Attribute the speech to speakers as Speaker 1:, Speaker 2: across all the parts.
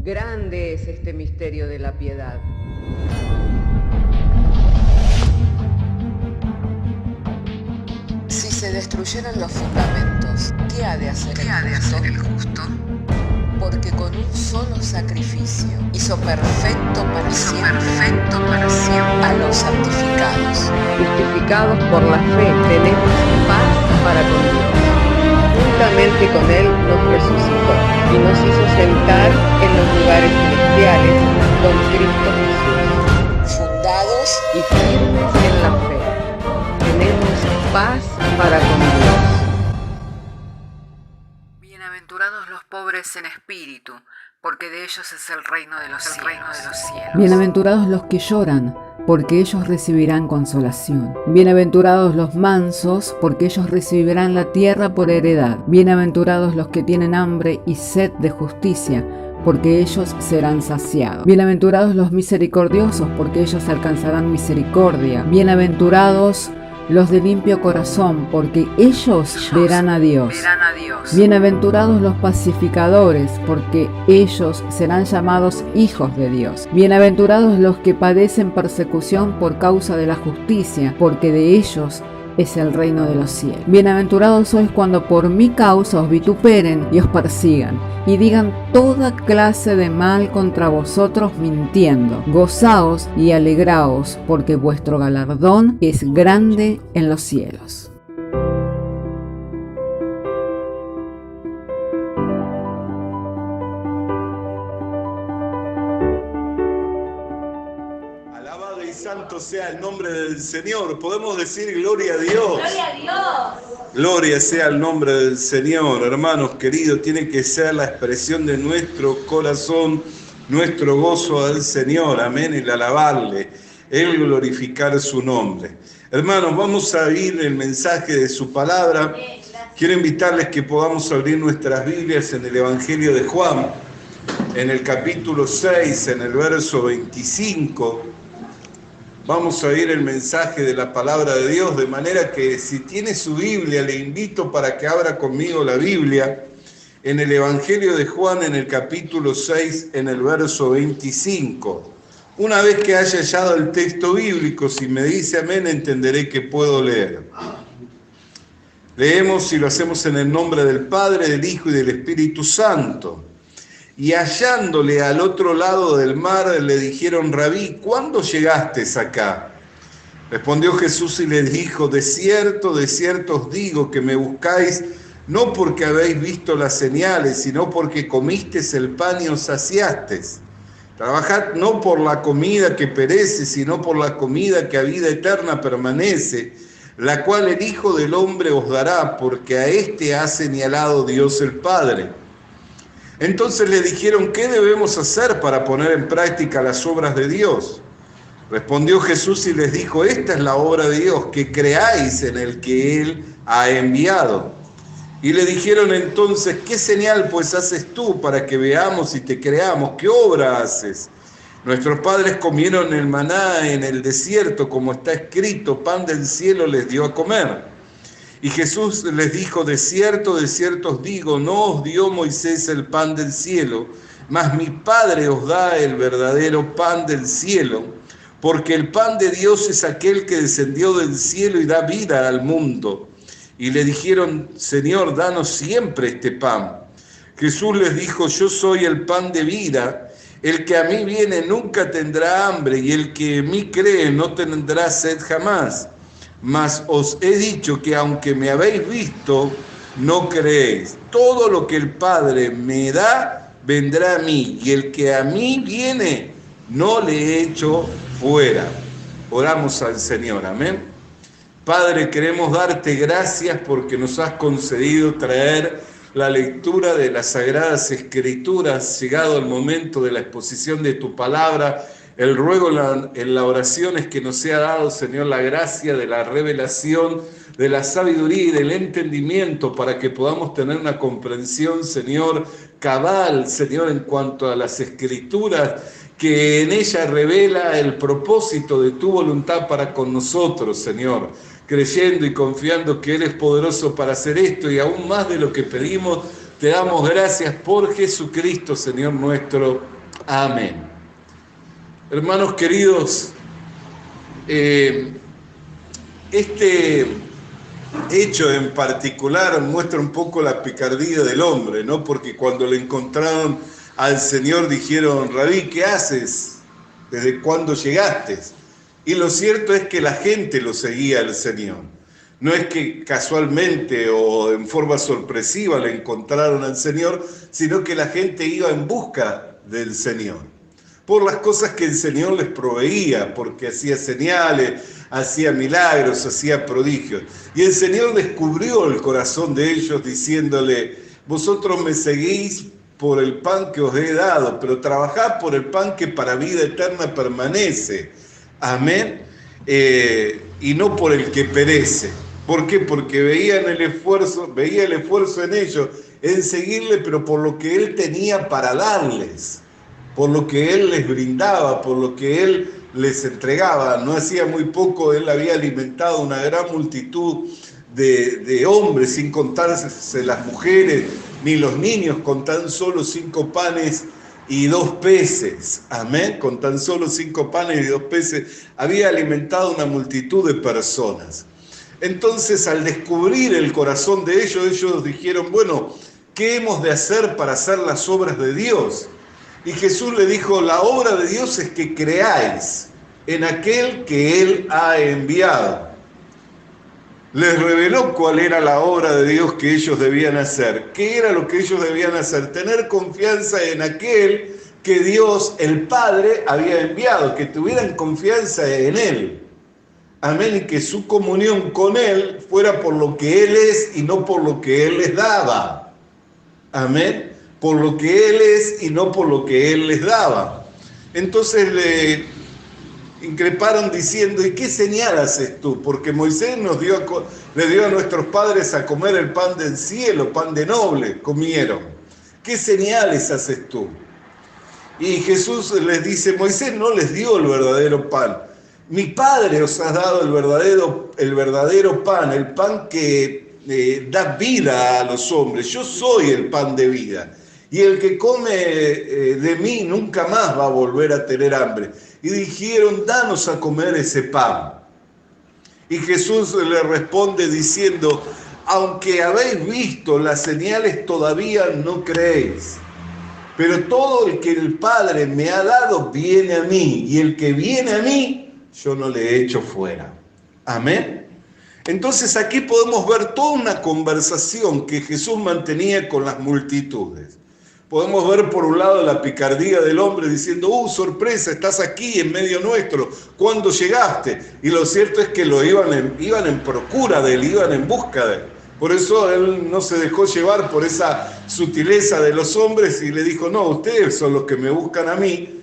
Speaker 1: Grande es este misterio de la piedad.
Speaker 2: Si se destruyeran los fundamentos, ¿qué ha de hacer el justo? Porque con un solo sacrificio hizo perfecto para siempre a los santificados.
Speaker 1: Justificados por la fe, tenemos paz para con Dios. Juntamente con Él nos resucitó y nos hizo sentar en los lugares celestiales con Cristo Jesús.
Speaker 2: Fundados
Speaker 1: Y firmes en la fe, tenemos paz para con Dios.
Speaker 3: Bienaventurados los pobres en espíritu, porque de ellos es el reino de los cielos.
Speaker 4: Bienaventurados los que lloran, porque ellos recibirán consolación. Bienaventurados los mansos, porque ellos recibirán la tierra por heredad. Bienaventurados los que tienen hambre y sed de justicia, porque ellos serán saciados. Bienaventurados los misericordiosos, porque ellos alcanzarán misericordia. Bienaventurados los de limpio corazón, porque ellos verán a Dios. Bienaventurados los pacificadores, porque ellos serán llamados hijos de Dios. Bienaventurados los que padecen persecución por causa de la justicia, porque de ellos es el reino de los cielos. Bienaventurados sois cuando por mi causa os vituperen y os persigan, y digan toda clase de mal contra vosotros mintiendo. Gozaos y alegraos, porque vuestro galardón es grande en los cielos.
Speaker 5: Alabado y santo sea el nombre del Señor. Podemos decir gloria a Dios.
Speaker 6: ¡Gloria a Dios!
Speaker 5: Gloria sea el nombre del Señor. Hermanos queridos, tiene que ser la expresión de nuestro corazón, nuestro gozo al Señor. Amén. El alabarle, el glorificar su nombre. Hermanos, vamos a oír el mensaje de su palabra. Quiero invitarles que podamos abrir nuestras Biblias en el Evangelio de Juan, en el capítulo 6, en el verso 25. Vamos a oír el mensaje de la palabra de Dios, de manera que si tiene su Biblia, le invito para que abra conmigo la Biblia en el Evangelio de Juan, en el capítulo 6, en el verso 25. Una vez que haya hallado el texto bíblico, si me dice amén, entenderé que puedo leer. Leemos y lo hacemos en el nombre del Padre, del Hijo y del Espíritu Santo. Y hallándole al otro lado del mar, le dijeron: Rabí, ¿cuándo llegaste acá? Respondió Jesús y les dijo: de cierto os digo que me buscáis, no porque habéis visto las señales, sino porque comisteis el pan y os saciasteis. Trabajad no por la comida que perece, sino por la comida que a vida eterna permanece, la cual el Hijo del Hombre os dará, porque a éste ha señalado Dios el Padre. Entonces le dijeron: ¿qué debemos hacer para poner en práctica las obras de Dios? Respondió Jesús y les dijo: esta es la obra de Dios, que creáis en el que Él ha enviado. Y le dijeron entonces: ¿qué señal pues haces tú para que veamos y te creamos? ¿Qué obra haces? Nuestros padres comieron el maná en el desierto, como está escrito: pan del cielo les dio a comer. Y Jesús les dijo: de cierto os digo, no os dio Moisés el pan del cielo, mas mi Padre os da el verdadero pan del cielo, porque el pan de Dios es aquel que descendió del cielo y da vida al mundo. Y le dijeron: Señor, danos siempre este pan. Jesús les dijo: yo soy el pan de vida, el que a mí viene nunca tendrá hambre, y el que en mí cree no tendrá sed jamás. Mas os he dicho que aunque me habéis visto, no creéis. Todo lo que el Padre me da, vendrá a mí, y el que a mí viene, no le echo fuera. Oramos al Señor, amén. Padre, queremos darte gracias porque nos has concedido traer la lectura de las Sagradas Escrituras. Llegado el momento de la exposición de tu palabra, el ruego en la oración es que nos sea dado, Señor, la gracia de la revelación, de la sabiduría y del entendimiento para que podamos tener una comprensión, Señor, cabal, Señor, en cuanto a las Escrituras, que en ella revela el propósito de tu voluntad para con nosotros, Señor, creyendo y confiando que eres poderoso para hacer esto y aún más de lo que pedimos. Te damos gracias por Jesucristo, Señor nuestro. Amén. Hermanos queridos, este hecho en particular muestra un poco la picardía del hombre, ¿no? Porque cuando le encontraron al Señor dijeron: Rabí, ¿qué haces? ¿Desde cuándo llegaste? Y lo cierto es que la gente lo seguía al Señor. No es que casualmente o en forma sorpresiva le encontraron al Señor, sino que la gente iba en busca del Señor, por las cosas que el Señor les proveía, porque hacía señales, hacía milagros, hacía prodigios. Y el Señor descubrió el corazón de ellos diciéndole: vosotros me seguís por el pan que os he dado, pero trabajad por el pan que para vida eterna permanece. Amén. Y no por el que perece. ¿Por qué? Porque veía el esfuerzo en ellos, en seguirle, pero por lo que Él tenía para darles, por lo que Él les brindaba, por lo que Él les entregaba. No hacía muy poco Él había alimentado una gran multitud de hombres, sin contarse las mujeres ni los niños, con tan solo 5 panes y 2 peces. Amén. Con tan solo 5 panes y 2 peces había alimentado una multitud de personas. Entonces, al descubrir el corazón de ellos dijeron: bueno, ¿qué hemos de hacer para hacer las obras de Dios? Y Jesús le dijo: la obra de Dios es que creáis en aquel que Él ha enviado. Les reveló cuál era la obra de Dios que ellos debían hacer. ¿Qué era lo que ellos debían hacer? Tener confianza en aquel que Dios, el Padre, había enviado, que tuvieran confianza en Él. Amén, y que su comunión con Él fuera por lo que Él es y no por lo que Él les daba. Amén, por lo que Él es y no por lo que Él les daba. Entonces le increparon diciendo: ¿y qué señal haces tú? Porque Moisés le dio a nuestros padres a comer el pan del cielo, pan de noble, comieron. ¿Qué señales haces tú? Y Jesús les dice: Moisés no les dio el verdadero pan. Mi Padre os ha dado el verdadero pan, el pan que da vida a los hombres. Yo soy el pan de vida. Y el que come de mí nunca más va a volver a tener hambre. Y dijeron: danos a comer ese pan. Y Jesús le responde diciendo: aunque habéis visto las señales, todavía no creéis. Pero todo el que el Padre me ha dado viene a mí. Y el que viene a mí, yo no le echo fuera. Amén. Entonces aquí podemos ver toda una conversación que Jesús mantenía con las multitudes. Podemos ver por un lado la picardía del hombre diciendo: sorpresa, estás aquí en medio nuestro, ¿cuándo llegaste? Y lo cierto es que iban en procura de él, iban en busca de él. Por eso él no se dejó llevar por esa sutileza de los hombres y le dijo: no, ustedes son los que me buscan a mí,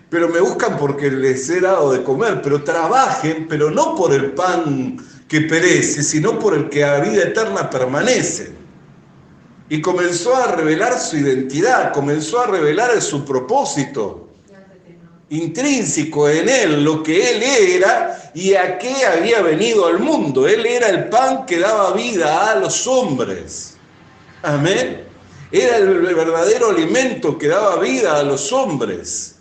Speaker 5: pero me buscan porque les he dado de comer, pero trabajen, pero no por el pan que perece, sino por el que a vida eterna permanece. Y comenzó a revelar su identidad, comenzó a revelar su propósito intrínseco en él, lo que él era y a qué había venido al mundo. Él era el pan que daba vida a los hombres. Amén. Era el verdadero alimento que daba vida a los hombres.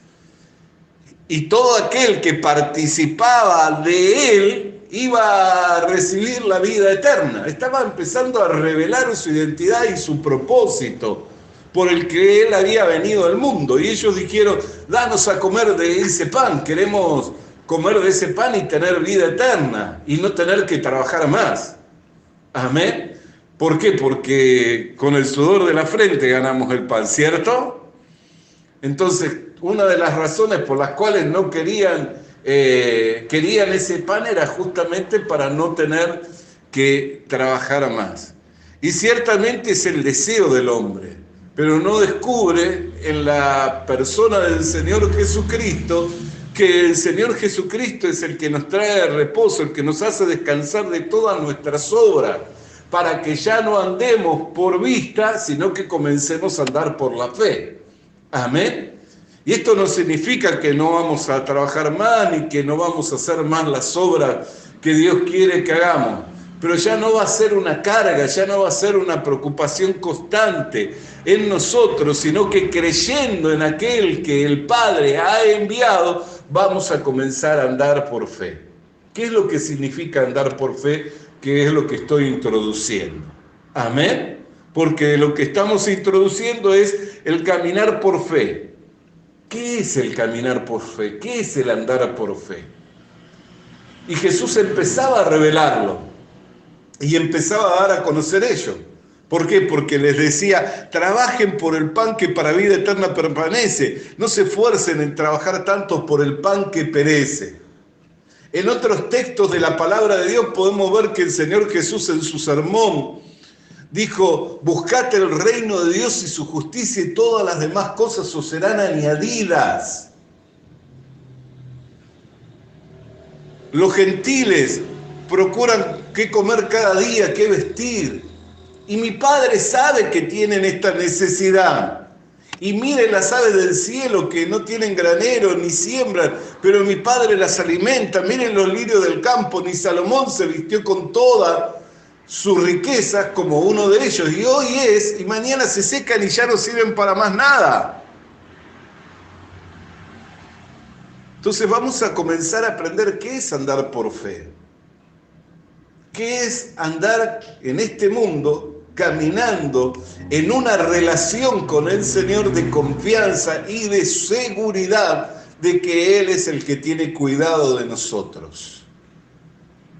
Speaker 5: Y todo aquel que participaba de él iba a recibir la vida eterna. Estaba empezando a revelar su identidad y su propósito por el que él había venido al mundo. Y ellos dijeron: danos a comer de ese pan. Queremos comer de ese pan y tener vida eterna y no tener que trabajar más. Amén. ¿Por qué? Porque con el sudor de la frente ganamos el pan, ¿cierto? Entonces, una de las razones por las cuales no querían ese pan era justamente para no tener que trabajar más. Y ciertamente es el deseo del hombre, pero no descubre en la persona del Señor Jesucristo que el Señor Jesucristo es el que nos trae reposo, el que nos hace descansar de todas nuestras obras, para que ya no andemos por vista, sino que comencemos a andar por la fe. Amén. Y esto no significa que no vamos a trabajar más, ni que no vamos a hacer más las obras que Dios quiere que hagamos, pero ya no va a ser una carga, ya no va a ser una preocupación constante en nosotros, sino que creyendo en aquel que el Padre ha enviado, vamos a comenzar a andar por fe. ¿Qué es lo que significa andar por fe? Que es lo que estoy introduciendo. Amén. Porque lo que estamos introduciendo es el caminar por fe. ¿Qué es el caminar por fe? ¿Qué es el andar por fe? Y Jesús empezaba a revelarlo y empezaba a dar a conocer ello. ¿Por qué? Porque les decía, trabajen por el pan que para vida eterna permanece. No se esfuercen en trabajar tanto por el pan que perece. En otros textos de la palabra de Dios podemos ver que el Señor Jesús en su sermón dijo, buscad el reino de Dios y su justicia y todas las demás cosas os serán añadidas. Los gentiles procuran qué comer cada día, qué vestir. Y mi Padre sabe que tienen esta necesidad. Y miren las aves del cielo que no tienen granero ni siembran, pero mi Padre las alimenta. Miren los lirios del campo, ni Salomón se vistió con toda su riqueza como uno de ellos. Y hoy es, y mañana se secan y ya no sirven para más nada. Entonces vamos a comenzar a aprender qué es andar por fe. ¿Qué es andar en este mundo caminando en una relación con el Señor de confianza y de seguridad de que Él es el que tiene cuidado de nosotros?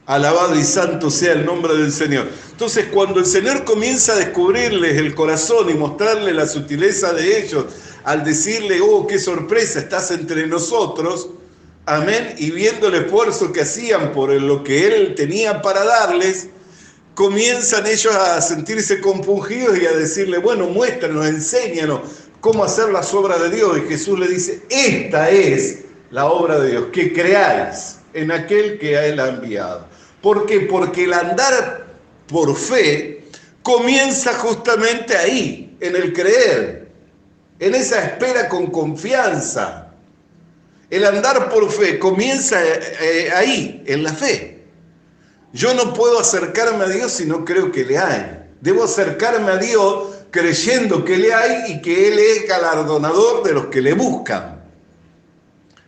Speaker 5: Alabado y santo sea el nombre del Señor. Entonces, cuando el Señor comienza a descubrirles el corazón y mostrarles la sutileza de ellos, al decirle, oh, qué sorpresa, estás entre nosotros, amén, y viendo el esfuerzo que hacían por lo que Él tenía para darles, comienzan ellos a sentirse compungidos y a decirle, bueno, muéstranos, enséñanos cómo hacer las obras de Dios. Y Jesús le dice, esta es la obra de Dios, que creáis en aquel que a Él ha enviado. ¿Por qué? Porque el andar por fe comienza justamente ahí, en el creer, en esa espera con confianza. El andar por fe comienza ahí, en la fe. Yo no puedo acercarme a Dios si no creo que le hay. Debo acercarme a Dios creyendo que le hay y que Él es galardonador de los que le buscan.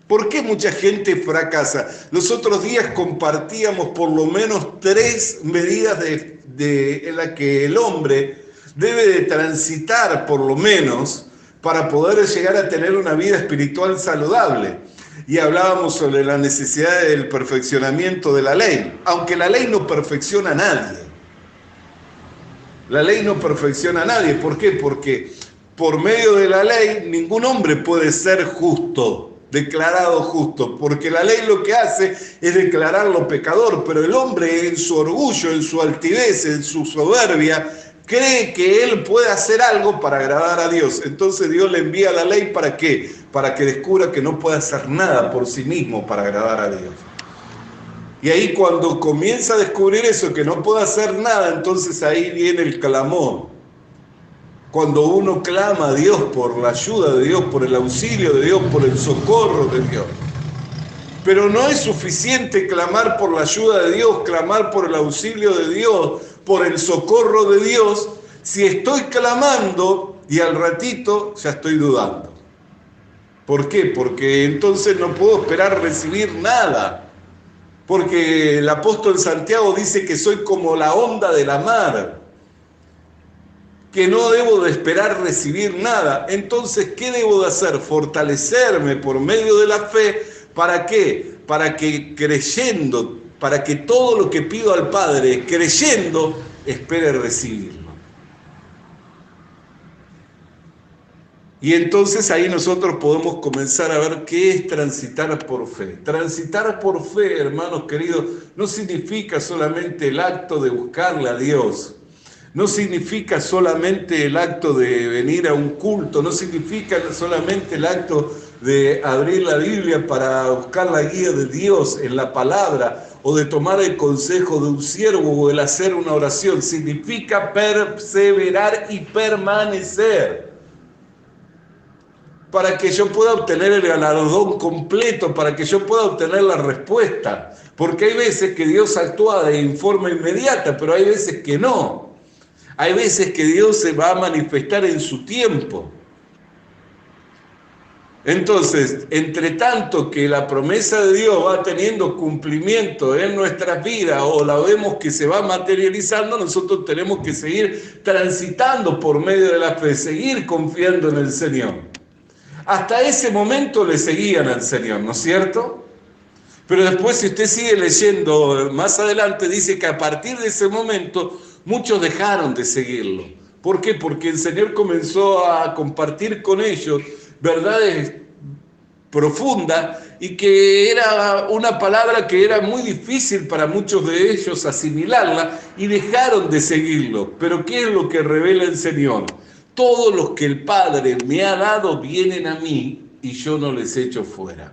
Speaker 5: ¿Por qué mucha gente fracasa? Los otros días compartíamos por lo menos 3 medidas en las que el hombre debe de transitar por lo menos para poder llegar a tener una vida espiritual saludable. Y hablábamos sobre la necesidad del perfeccionamiento de la ley, aunque la ley no perfecciona a nadie. La ley no perfecciona a nadie. ¿Por qué? Porque por medio de la ley ningún hombre puede ser justo, declarado justo, porque la ley lo que hace es declararlo pecador, pero el hombre en su orgullo, en su altivez, en su soberbia, cree que él puede hacer algo para agradar a Dios. Entonces Dios le envía la ley, ¿para qué? Para que descubra que no puede hacer nada por sí mismo para agradar a Dios. Y ahí cuando comienza a descubrir eso, que no puede hacer nada, entonces ahí viene el clamor. Cuando uno clama a Dios por la ayuda de Dios, por el auxilio de Dios, por el socorro de Dios. Pero no es suficiente clamar por la ayuda de Dios, clamar por el auxilio de Dios, por el socorro de Dios, si estoy clamando y al ratito ya estoy dudando. ¿Por qué? Porque entonces no puedo esperar recibir nada. Porque el apóstol Santiago dice que soy como la onda de la mar, que no debo de esperar recibir nada. Entonces, ¿qué debo de hacer? Fortalecerme por medio de la fe. ¿Para qué? Para que creyendo, para que todo lo que pido al Padre, creyendo, espere recibirlo. Y entonces ahí nosotros podemos comenzar a ver qué es transitar por fe. Transitar por fe, hermanos queridos, no significa solamente el acto de buscarle a Dios. No significa solamente el acto de venir a un culto, no significa solamente el acto de abrir la Biblia para buscar la guía de Dios en la palabra, o de tomar el consejo de un siervo, o el hacer una oración. Significa perseverar y permanecer. para que yo pueda obtener el galardón completo, para que yo pueda obtener la respuesta. Porque hay veces que Dios actúa de forma inmediata, pero hay veces que no. Hay veces que Dios se va a manifestar en su tiempo. Entonces, entre tanto que la promesa de Dios va teniendo cumplimiento en nuestras vidas o la vemos que se va materializando, nosotros tenemos que seguir transitando por medio de la fe, seguir confiando en el Señor. Hasta ese momento le seguían al Señor, ¿no es cierto? Pero después, si usted sigue leyendo más adelante, dice que a partir de ese momento muchos dejaron de seguirlo. ¿Por qué? Porque el Señor comenzó a compartir con ellos verdades profundas y que era una palabra que era muy difícil para muchos de ellos asimilarla y dejaron de seguirlo. Pero ¿qué es lo que revela el Señor? Todos los que el Padre me ha dado vienen a mí y yo no les echo fuera.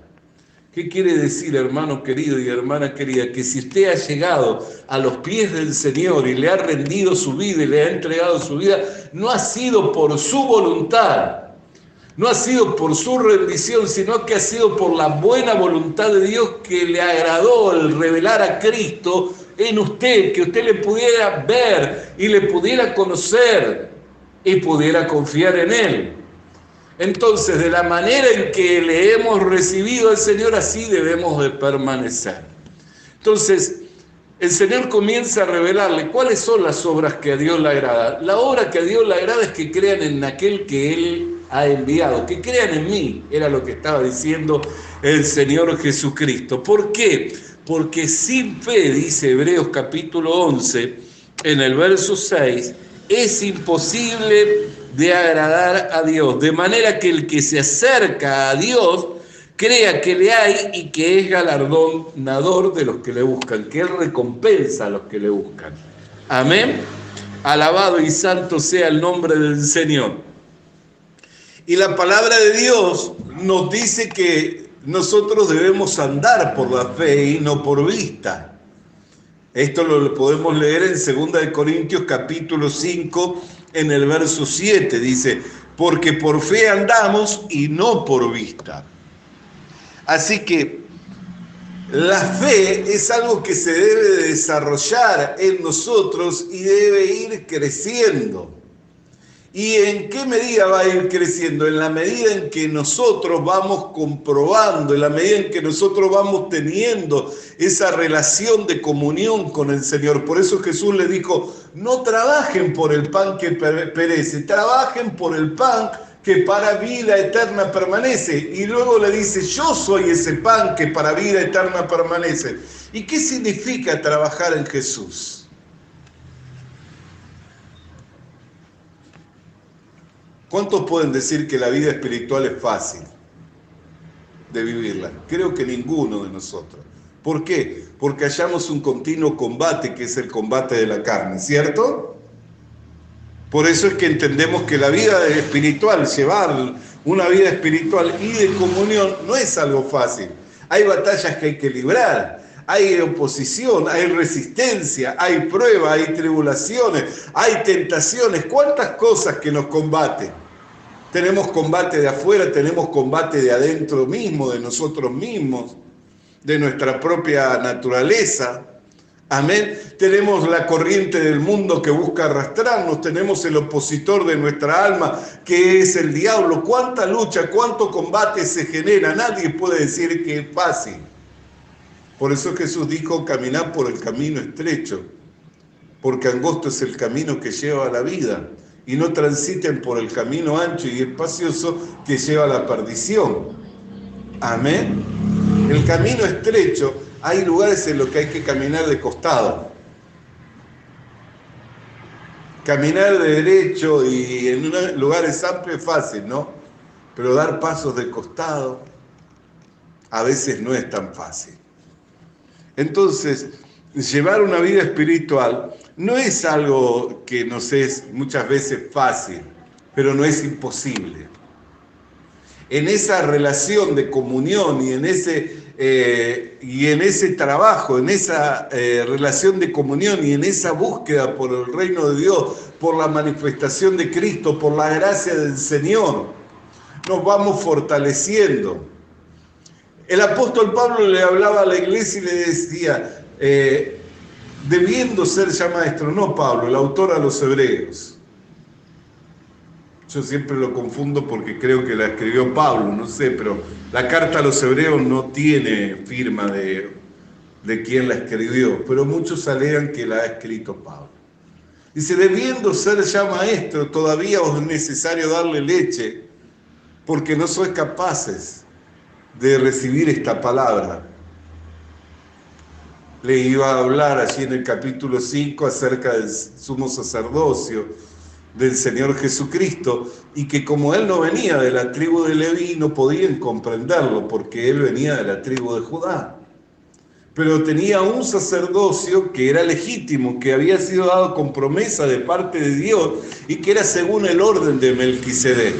Speaker 5: ¿Qué quiere decir, hermano querido y hermana querida? Que si usted ha llegado a los pies del Señor y le ha rendido su vida y le ha entregado su vida, no ha sido por su voluntad, no ha sido por su rendición, sino que ha sido por la buena voluntad de Dios que le agradó el revelar a Cristo en usted, que usted le pudiera ver y le pudiera conocer y pudiera confiar en Él. Entonces, de la manera en que le hemos recibido al Señor, así debemos de permanecer. Entonces, el Señor comienza a revelarle cuáles son las obras que a Dios le agrada. La obra que a Dios le agrada es que crean en aquel que Él ha enviado, que crean en mí, era lo que estaba diciendo el Señor Jesucristo. ¿Por qué? Porque sin fe, dice Hebreos capítulo 11, en el verso 6, es imposible de agradar a Dios, de manera que el que se acerca a Dios crea que le hay y que es galardonador de los que le buscan, que Él recompensa a los que le buscan. Amén. Alabado y santo sea el nombre del Señor. Y la palabra de Dios nos dice que nosotros debemos andar por la fe y no por vista. Esto lo podemos leer en 2 Corintios capítulo 5, en el verso 7. Dice, porque por fe andamos y no por vista. Así que la fe es algo que se debe de desarrollar en nosotros y debe ir creciendo. ¿Y en qué medida va a ir creciendo? En la medida en que nosotros vamos comprobando, en la medida en que nosotros vamos teniendo esa relación de comunión con el Señor. Por eso Jesús le dijo, no trabajen por el pan que perece, trabajen por el pan que para vida eterna permanece. Y luego le dice, yo soy ese pan que para vida eterna permanece. ¿Y qué significa trabajar en Jesús? ¿Cuántos pueden decir que la vida espiritual es fácil de vivirla? Creo que ninguno de nosotros. ¿Por qué? Porque hallamos un continuo combate, que es el combate de la carne, ¿cierto? Por eso es que entendemos que la vida espiritual, llevar una vida espiritual y de comunión, no es algo fácil. Hay batallas que hay que librar, hay oposición, hay resistencia, hay pruebas, hay tribulaciones, hay tentaciones. ¿Cuántas cosas que nos combaten? Tenemos combate de afuera, tenemos combate de adentro mismo, de nosotros mismos, de nuestra propia naturaleza. Amén. Tenemos la corriente del mundo que busca arrastrarnos, tenemos el opositor de nuestra alma, que es el diablo. ¿Cuánta lucha, cuánto combate se genera? Nadie puede decir que es fácil. Por eso Jesús dijo, caminad por el camino estrecho, porque angosto es el camino que lleva a la vida, y no transiten por el camino ancho y espacioso que lleva a la perdición. Amén. El camino estrecho, hay lugares en los que hay que caminar de costado. Caminar de derecho y en lugares amplios es fácil, ¿no? Pero dar pasos de costado a veces no es tan fácil. Entonces, llevar una vida espiritual no es algo que nos es muchas veces fácil, pero no es imposible. En esa relación de comunión y en ese trabajo, en esa relación de comunión y en esa búsqueda por el reino de Dios, por la manifestación de Cristo, por la gracia del Señor, nos vamos fortaleciendo. El apóstol Pablo le hablaba a la iglesia y le decía, debiendo ser ya maestro, no Pablo, el autor a los Hebreos. Yo siempre lo confundo porque creo que la escribió Pablo, no sé, pero la carta a los Hebreos no tiene firma de quién la escribió, pero muchos alegan que la ha escrito Pablo. Dice, debiendo ser ya maestro, todavía os es necesario darle leche, porque no sois capaces de recibir esta palabra. Le iba a hablar allí en el capítulo 5 acerca del sumo sacerdocio del Señor Jesucristo, y que como él no venía de la tribu de Leví, no podían comprenderlo, porque él venía de la tribu de Judá. Pero tenía un sacerdocio que era legítimo, que había sido dado con promesa de parte de Dios, y que era según el orden de Melquisedec.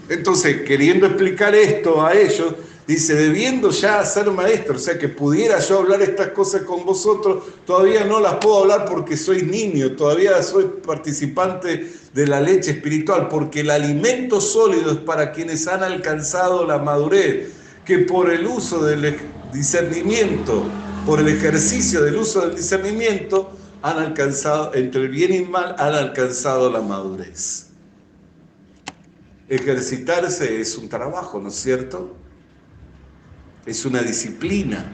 Speaker 5: Entonces, queriendo explicar esto a ellos, dice, debiendo ya ser maestro, o sea, que pudiera yo hablar estas cosas con vosotros, todavía no las puedo hablar porque soy niño, todavía soy participante de la leche espiritual, porque el alimento sólido es para quienes han alcanzado la madurez, que por el uso del discernimiento, por el ejercicio del uso del discernimiento, han alcanzado, entre el bien y el mal, han alcanzado la madurez. Ejercitarse es un trabajo, ¿no es cierto? Es una disciplina.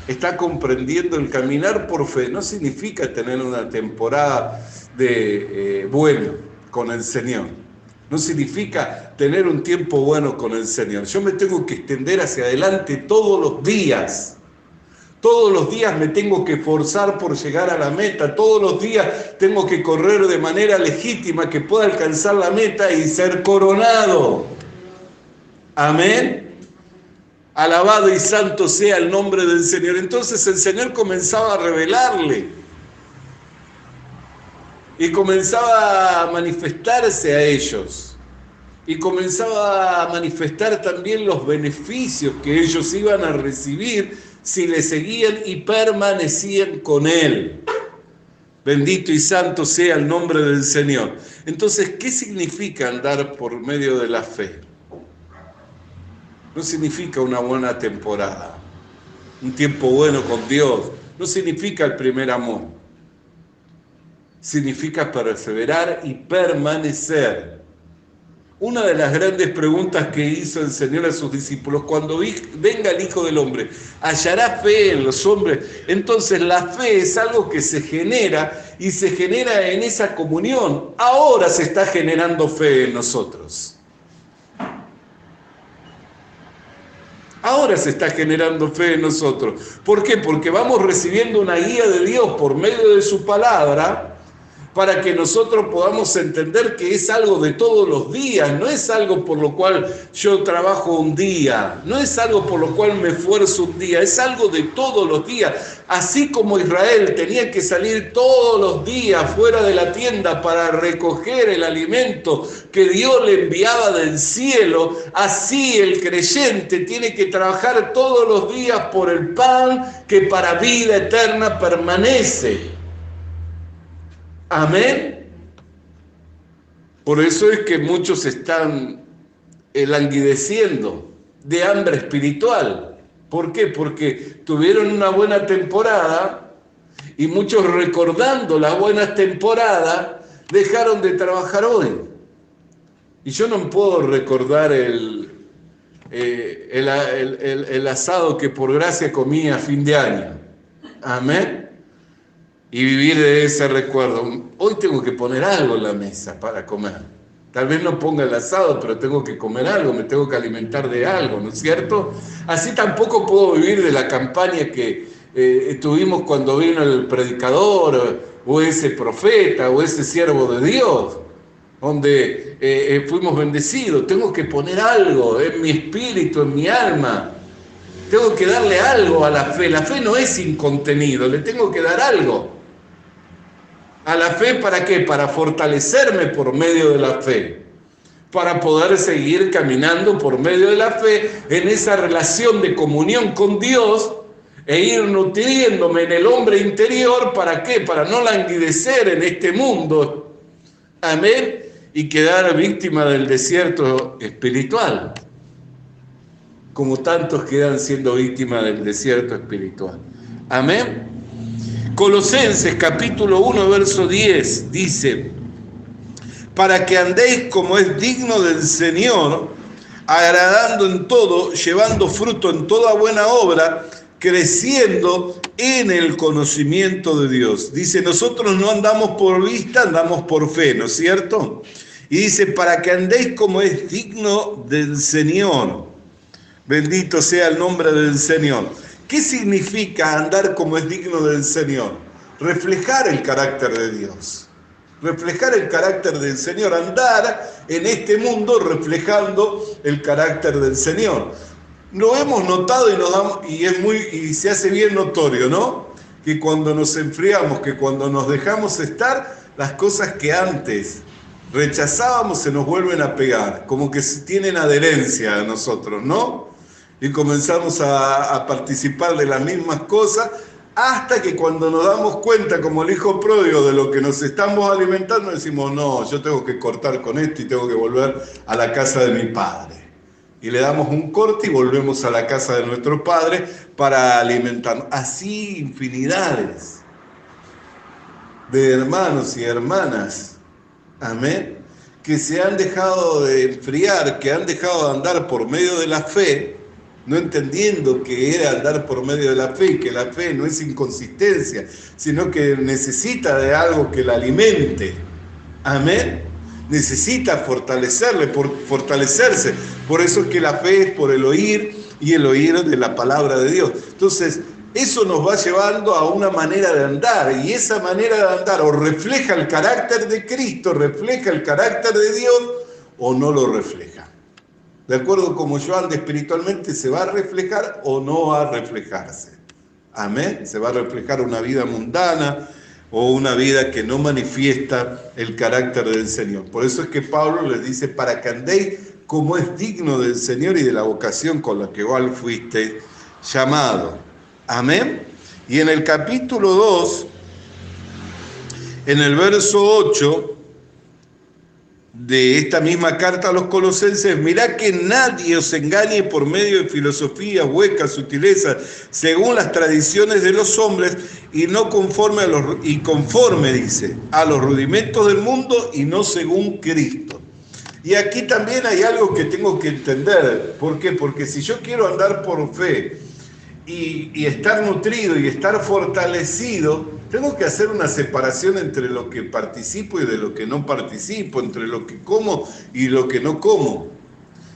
Speaker 5: Está comprendiendo el caminar por fe. No significa tener una temporada de bueno con el Señor. No significa tener un tiempo bueno con el Señor. Yo me tengo que extender hacia adelante todos los días. Todos los días me tengo que esforzar por llegar a la meta. Todos los días tengo que correr de manera legítima que pueda alcanzar la meta y ser coronado. Amén. Alabado y santo sea el nombre del Señor. Entonces el Señor comenzaba a revelarle y comenzaba a manifestarse a ellos y comenzaba a manifestar también los beneficios que ellos iban a recibir si le seguían y permanecían con Él. Bendito y santo sea el nombre del Señor. Entonces, ¿qué significa andar por medio de la fe? No significa una buena temporada, un tiempo bueno con Dios. No significa el primer amor. Significa perseverar y permanecer. Una de las grandes preguntas que hizo el Señor a sus discípulos, cuando venga el Hijo del Hombre, ¿hallará fe en los hombres? Entonces la fe es algo que se genera y se genera en esa comunión. Ahora se está generando fe en nosotros. Ahora se está generando fe en nosotros. ¿Por qué? Porque vamos recibiendo una guía de Dios por medio de su palabra para que nosotros podamos entender que es algo de todos los días, no es algo por lo cual yo trabajo un día, no es algo por lo cual me esfuerzo un día, es algo de todos los días. Así como Israel tenía que salir todos los días fuera de la tienda para recoger el alimento que Dios le enviaba del cielo, así el creyente tiene que trabajar todos los días por el pan que para vida eterna permanece. Amén. Por eso es que muchos están languideciendo de hambre espiritual. ¿Por qué? Porque tuvieron una buena temporada y muchos, recordando las buenas temporadas, dejaron de trabajar hoy. Y yo no puedo recordar el asado que por gracia comí a fin de año. Amén. Y vivir de ese recuerdo. Hoy tengo que poner algo en la mesa para comer. Tal vez no ponga el asado, pero tengo que comer algo, me tengo que alimentar de algo, ¿no es cierto? Así tampoco puedo vivir de la campaña que tuvimos cuando vino el predicador, o ese profeta, o ese siervo de Dios, donde fuimos bendecidos. Tengo que poner algo en mi espíritu, en mi alma. Tengo que darle algo a la fe. La fe no es sin contenido, le tengo que dar algo. A la fe, ¿para qué? Para fortalecerme por medio de la fe, para poder seguir caminando por medio de la fe en esa relación de comunión con Dios e ir nutriéndome en el hombre interior. ¿Para qué? Para no languidecer en este mundo. Amén. y quedar víctima del desierto espiritual, como tantos quedan siendo víctimas del desierto espiritual. Amén. Colosenses capítulo 1, verso 10 dice: para que andéis como es digno del Señor, agradando en todo, llevando fruto en toda buena obra, creciendo en el conocimiento de Dios. Dice, nosotros no andamos por vista, andamos por fe, ¿no es cierto? Y dice, para que andéis como es digno del Señor. Bendito sea el nombre del Señor. ¿Qué significa andar como es digno del Señor? Reflejar el carácter de Dios. Reflejar el carácter del Señor. Andar en este mundo reflejando el carácter del Señor. Lo hemos notado y se hace bien notorio, ¿no? Que cuando nos enfriamos, que cuando nos dejamos estar, las cosas que antes rechazábamos se nos vuelven a pegar, como que tienen adherencia a nosotros, ¿no? Y comenzamos a participar de las mismas cosas, hasta que cuando nos damos cuenta, como el hijo pródigo, de lo que nos estamos alimentando, decimos, no, yo tengo que cortar con esto y tengo que volver a la casa de mi padre. Y le damos un corte y volvemos a la casa de nuestro padre para alimentarnos. Así infinidades de hermanos y hermanas, amén, que se han dejado de enfriar, que han dejado de andar por medio de la fe, no entendiendo que era andar por medio de la fe, y que la fe no es inconsistencia, sino que necesita de algo que la alimente, amén. Necesita fortalecerse. Por eso es que la fe es por el oír, y el oír de la palabra de Dios. Entonces, eso nos va llevando a una manera de andar, y esa manera de andar o refleja el carácter de Cristo, refleja el carácter de Dios, o no lo refleja. De acuerdo como yo ande espiritualmente, se va a reflejar o no va a reflejarse. Amén. Se va a reflejar una vida mundana, o una vida que no manifiesta el carácter del Señor. Por eso es que Pablo les dice, para que andéis como es digno del Señor y de la vocación con la que igual fuiste llamado. Amén. Y en el capítulo 2, en el verso 8 de esta misma carta a los Colosenses, mirá que nadie os engañe por medio de filosofías huecas, sutilezas, según las tradiciones de los hombres, y no conforme dice, a los rudimentos del mundo, y no según Cristo. Y aquí también hay algo que tengo que entender. ¿Por qué? Porque si yo quiero andar por fe y estar nutrido y estar fortalecido, tengo que hacer una separación entre lo que participo y de lo que no participo, entre lo que como y lo que no como.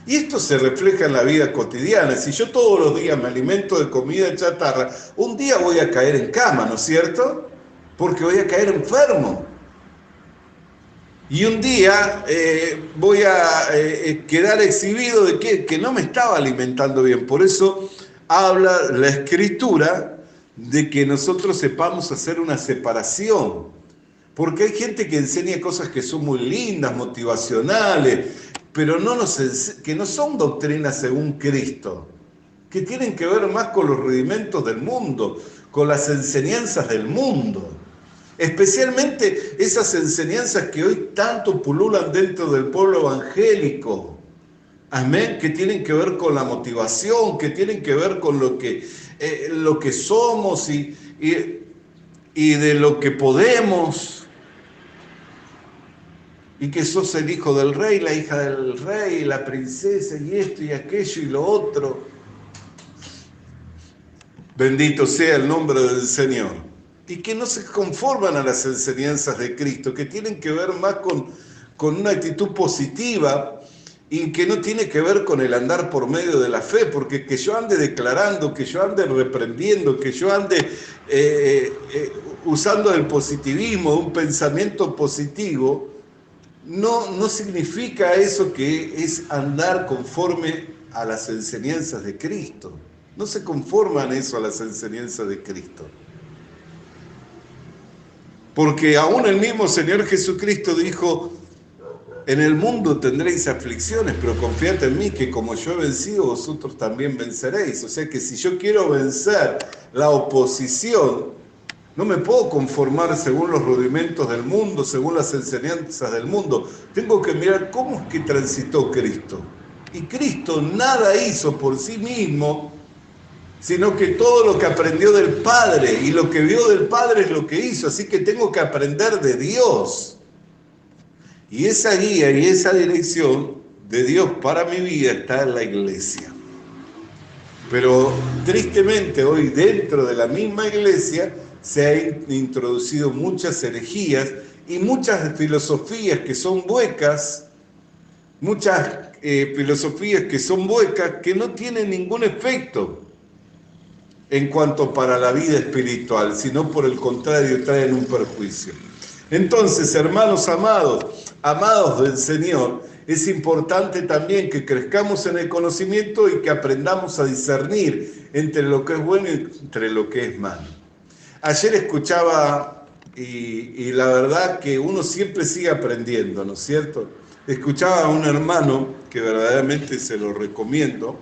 Speaker 5: Y esto se refleja en la vida cotidiana. Si yo todos los días me alimento de comida chatarra, un día voy a caer en cama, ¿no es cierto? Porque voy a caer enfermo. Y un día voy a quedar exhibido de que no me estaba alimentando bien. Por eso habla la Escritura de que nosotros sepamos hacer una separación. Porque hay gente que enseña cosas que son muy lindas, motivacionales, pero que no son doctrinas según Cristo, que tienen que ver más con los rudimentos del mundo, con las enseñanzas del mundo. Especialmente esas enseñanzas que hoy tanto pululan dentro del pueblo evangélico. Amén, que tienen que ver con la motivación, que tienen que ver con lo que somos y de lo que podemos. Y que sos el hijo del rey, la hija del rey, la princesa, y esto y aquello y lo otro. Bendito sea el nombre del Señor. Y que no se conforman a las enseñanzas de Cristo, que tienen que ver más con una actitud positiva, y que no tiene que ver con el andar por medio de la fe, porque que yo ande declarando, que yo ande reprendiendo, que yo ande usando el positivismo, un pensamiento positivo, no significa eso que es andar conforme a las enseñanzas de Cristo. No se conforman eso a las enseñanzas de Cristo. Porque aún el mismo Señor Jesucristo dijo, en el mundo tendréis aflicciones, pero confiad en mí, que como yo he vencido, vosotros también venceréis. O sea que si yo quiero vencer la oposición, No me puedo conformar según los rudimentos del mundo, según las enseñanzas del mundo. Tengo que mirar cómo es que transitó Cristo. Y Cristo nada hizo por sí mismo, sino que todo lo que aprendió del Padre y lo que vio del Padre es lo que hizo. Así que tengo que aprender de Dios. Y esa guía y esa dirección de Dios para mi vida está en la iglesia. Pero tristemente hoy dentro de la misma iglesia se han introducido muchas herejías y muchas filosofías que son huecas, que no tienen ningún efecto en cuanto para la vida espiritual, sino por el contrario traen un perjuicio. Entonces, hermanos amados del Señor, es importante también que crezcamos en el conocimiento y que aprendamos a discernir entre lo que es bueno y entre lo que es malo. Ayer escuchaba, y la verdad que uno siempre sigue aprendiendo, ¿no es cierto? Escuchaba a un hermano, que verdaderamente se lo recomiendo,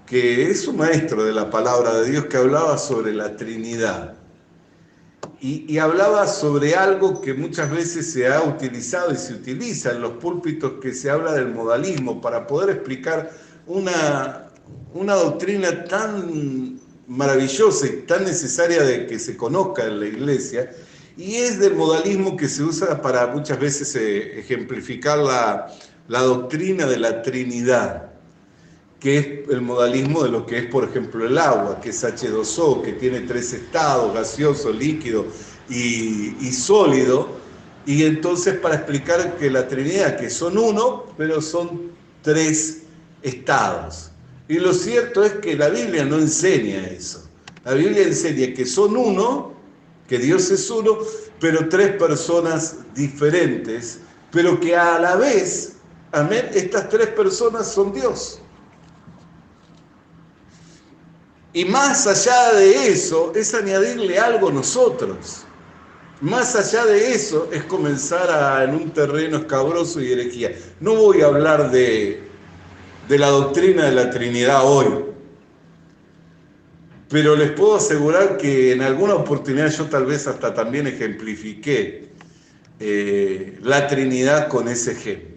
Speaker 5: que es un maestro de la palabra de Dios, que hablaba sobre la Trinidad. Y hablaba sobre algo que muchas veces se ha utilizado y se utiliza en los púlpitos, que se habla del modalismo, para poder explicar una doctrina tan maravillosa y tan necesaria de que se conozca en la iglesia, y es del modalismo que se usa para muchas veces ejemplificar la doctrina de la Trinidad, que es el modalismo de lo que es, por ejemplo, el agua, que es H2O, que tiene 3 estados, gaseoso, líquido y sólido, y entonces para explicar que la Trinidad, que son uno, pero son 3 estados. Y lo cierto es que la Biblia no enseña eso. La Biblia enseña que son uno, que Dios es uno, pero 3 personas diferentes, pero que a la vez, amén, estas 3 personas son Dios. Y más allá de eso, es añadirle algo nosotros. Más allá de eso, es comenzar en un terreno escabroso y herejía. No voy a hablar de la doctrina de la Trinidad hoy, pero les puedo asegurar que en alguna oportunidad yo tal vez hasta también ejemplifiqué la Trinidad con ese ejemplo.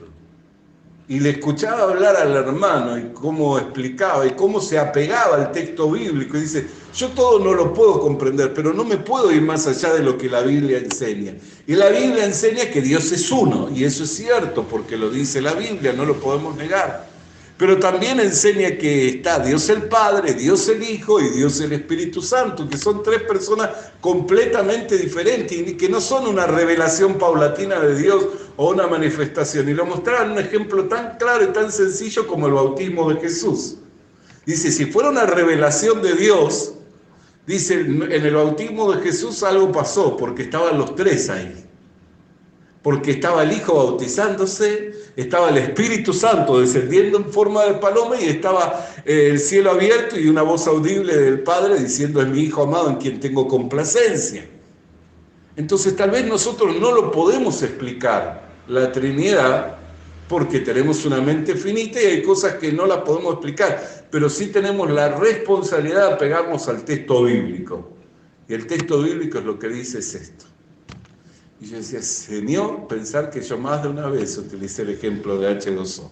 Speaker 5: Y le escuchaba hablar al hermano y cómo explicaba y cómo se apegaba al texto bíblico. Y dice, yo todo no lo puedo comprender, pero no me puedo ir más allá de lo que la Biblia enseña. Y la Biblia enseña que Dios es uno, y eso es cierto, porque lo dice la Biblia, no lo podemos negar. Pero también enseña que está Dios el Padre, Dios el Hijo y Dios el Espíritu Santo, que son 3 personas completamente diferentes y que no son una revelación paulatina de Dios o una manifestación. Y lo mostraban un ejemplo tan claro y tan sencillo como el bautismo de Jesús. Dice, si fuera una revelación de Dios, dice, en el bautismo de Jesús algo pasó, porque estaban los 3 ahí. Porque estaba el Hijo bautizándose, estaba el Espíritu Santo descendiendo en forma de paloma y estaba el cielo abierto y una voz audible del Padre diciendo, es mi Hijo amado en quien tengo complacencia. Entonces tal vez nosotros no lo podemos explicar, la Trinidad, porque tenemos una mente finita y hay cosas que no las podemos explicar, pero sí tenemos la responsabilidad de pegarnos al texto bíblico. Y el texto bíblico es lo que dice es esto. Y yo decía, Señor, pensar que yo más de una vez utilicé el ejemplo de H2O.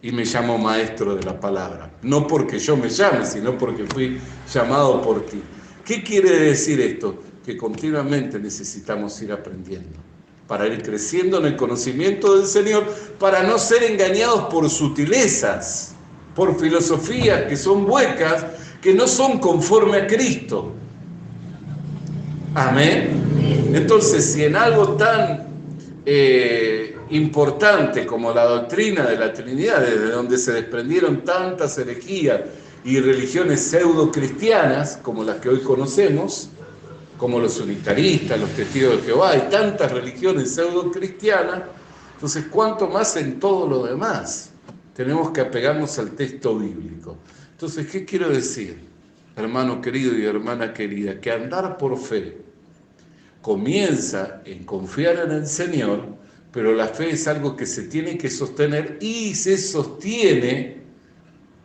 Speaker 5: Y me llamo maestro de la palabra. No porque yo me llame, sino porque fui llamado por ti. ¿Qué quiere decir esto? Que continuamente necesitamos ir aprendiendo, para ir creciendo en el conocimiento del Señor, para no ser engañados por sutilezas, por filosofías que son huecas, que no son conforme a Cristo. Amén. Entonces, si en algo tan importante como la doctrina de la Trinidad, desde donde se desprendieron tantas herejías y religiones pseudo-cristianas, como las que hoy conocemos, como los unitaristas, los testigos de Jehová, y tantas religiones pseudo-cristianas, entonces, ¿cuánto más en todo lo demás? Tenemos que apegarnos al texto bíblico. Entonces, ¿qué quiero decir, hermano querido y hermana querida? Que andar por fe comienza en confiar en el Señor, pero la fe es algo que se tiene que sostener y se sostiene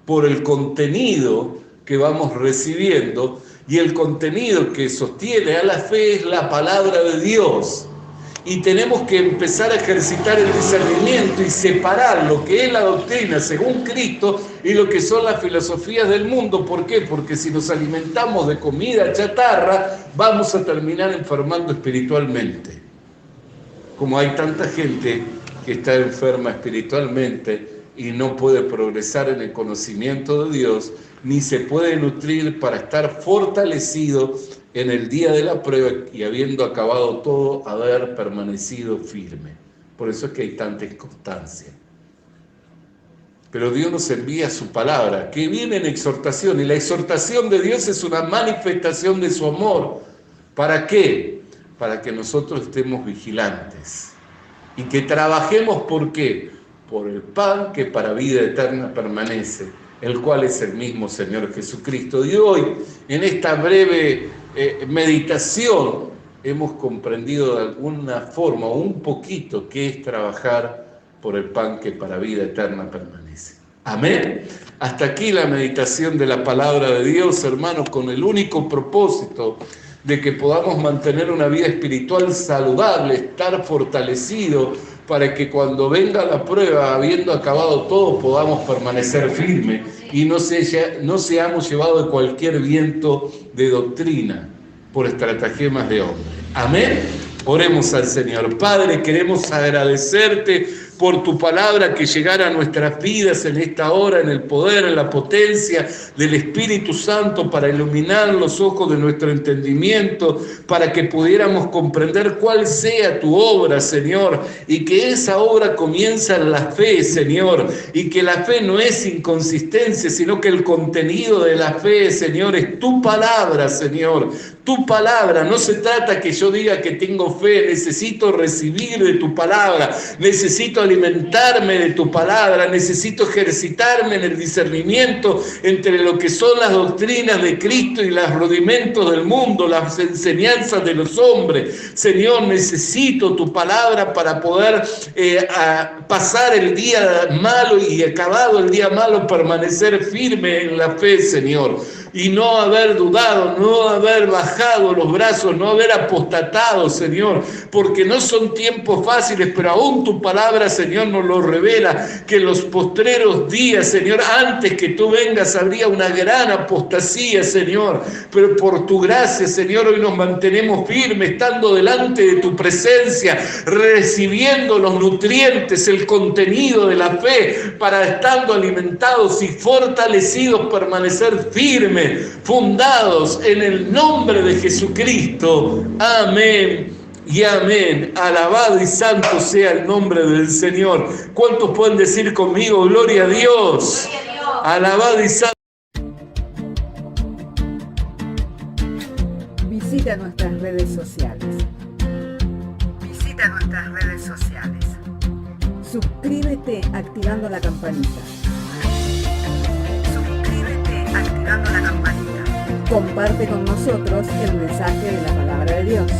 Speaker 5: por el contenido que vamos recibiendo Y el contenido que sostiene a la fe es la palabra de Dios. Y tenemos que empezar a ejercitar el discernimiento y separar lo que es la doctrina según Cristo y lo que son las filosofías del mundo. ¿Por qué? Porque si nos alimentamos de comida chatarra, vamos a terminar enfermando espiritualmente. Como hay tanta gente que está enferma espiritualmente y no puede progresar en el conocimiento de Dios, ni se puede nutrir para estar fortalecido en el día de la prueba y habiendo acabado todo, haber permanecido firme. Por eso es que hay tanta inconstancia. Pero Dios nos envía su palabra, que viene en exhortación, y la exhortación de Dios es una manifestación de su amor. ¿Para qué? Para que nosotros estemos vigilantes y que trabajemos, ¿por qué? Por el pan que para vida eterna permanece, el cual es el mismo Señor Jesucristo. Y hoy, en esta breve meditación, hemos comprendido de alguna forma, o un poquito, qué es trabajar por el pan que para vida eterna permanece. Amén. Hasta aquí la meditación de la palabra de Dios, hermanos, con el único propósito de que podamos mantener una vida espiritual saludable, estar fortalecido, para que cuando venga la prueba, habiendo acabado todo, podamos permanecer firmes y no seamos llevados de cualquier viento de doctrina por estratagemas de hombre. Amén. Oremos al Señor. Padre, queremos agradecerte por tu palabra que llegara a nuestras vidas en esta hora, en el poder, en la potencia del Espíritu Santo, para iluminar los ojos de nuestro entendimiento, para que pudiéramos comprender cuál sea tu obra, Señor, y que esa obra comienza en la fe, Señor, y que la fe no es inconsistencia, sino que el contenido de la fe, Señor, es tu palabra, Señor. Tu palabra, no se trata que yo diga que tengo fe, necesito recibir de tu palabra, necesito alimentarme de tu palabra, necesito ejercitarme en el discernimiento entre lo que son las doctrinas de Cristo y los rudimentos del mundo, las enseñanzas de los hombres. Señor, necesito tu palabra para poder pasar el día malo y acabado el día malo, permanecer firme en la fe, Señor, y no haber dudado, no haber bajado los brazos, no haber apostatado, Señor, porque no son tiempos fáciles, pero aún tu palabra, Señor, nos lo revela, que en los postreros días, Señor, antes que tú vengas, habría una gran apostasía, Señor, pero por tu gracia, Señor, hoy nos mantenemos firmes, estando delante de tu presencia, recibiendo los nutrientes, el contenido de la fe, para estando alimentados y fortalecidos, permanecer firmes, fundados en el nombre de Jesucristo. Amén y amén. Alabado y santo sea el nombre del Señor. ¿Cuántos pueden decir conmigo, gloria a Dios? Gloria a Dios. Alabado y santo.
Speaker 4: Visita nuestras redes sociales.
Speaker 3: Visita nuestras redes sociales.
Speaker 4: Suscríbete activando la campanita.
Speaker 3: Suscríbete activando la campanita.
Speaker 4: Comparte con nosotros el mensaje de la palabra de Dios.